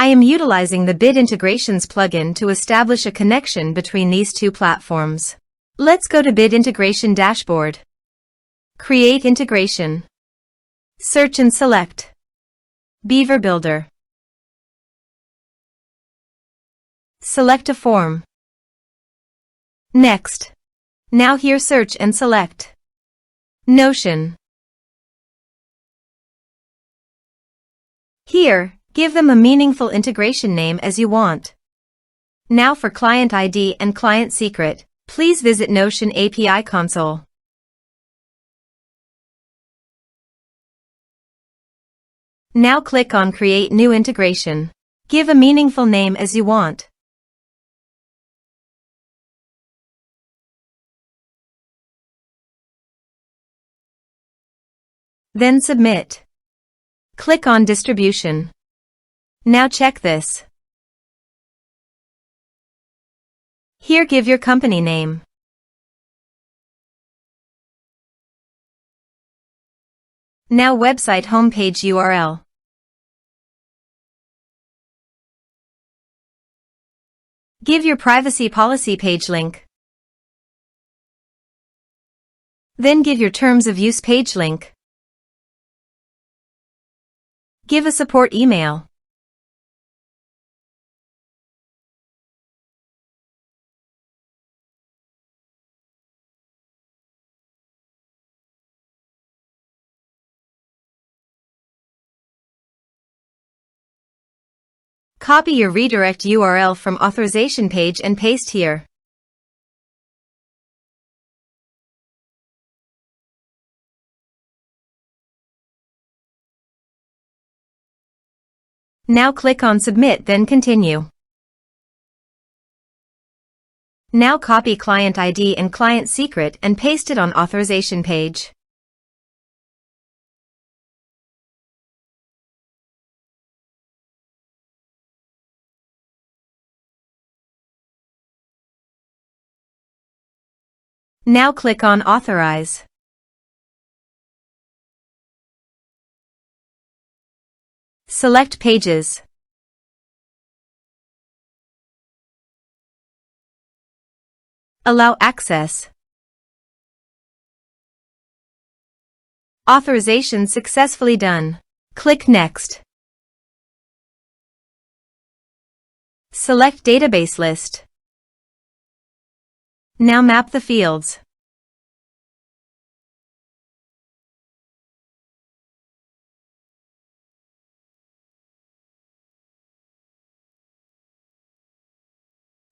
I am utilizing the Bit Integrations plugin to establish a connection between these two platforms. Let's go to Bit Integration Dashboard. Create integration. Search and select Beaver Builder. Select a form. Next. Now here search and select Notion. Here, give them a meaningful integration name as you want. Now for client ID and client secret, please visit Notion API console. Now click on Create New Integration. Give a meaningful name as you want. Then submit. Click on Distribution. Now check this. Here give your company name. Now website homepage URL. Give your privacy policy page link. Then give your terms of use page link. Give a support email. Copy your redirect URL from authorization page and paste here. Now click on Submit, then Continue. Now copy client ID and client secret and paste it on authorization page. Now click on Authorize. Select Pages. Allow access. Authorization successfully done. Click Next. Select Database List. Now map the fields.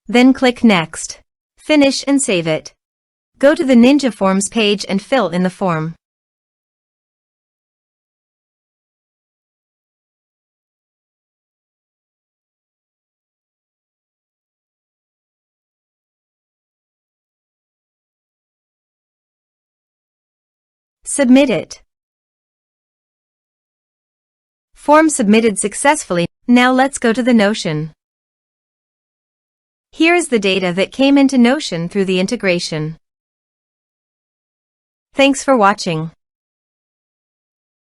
Then click Next. Finish and save it. Go to the Ninja Forms page and fill in the form. Submit it. Form submitted successfully. Now let's go to the Notion. Here is the data that came into Notion through the integration. Thanks for watching.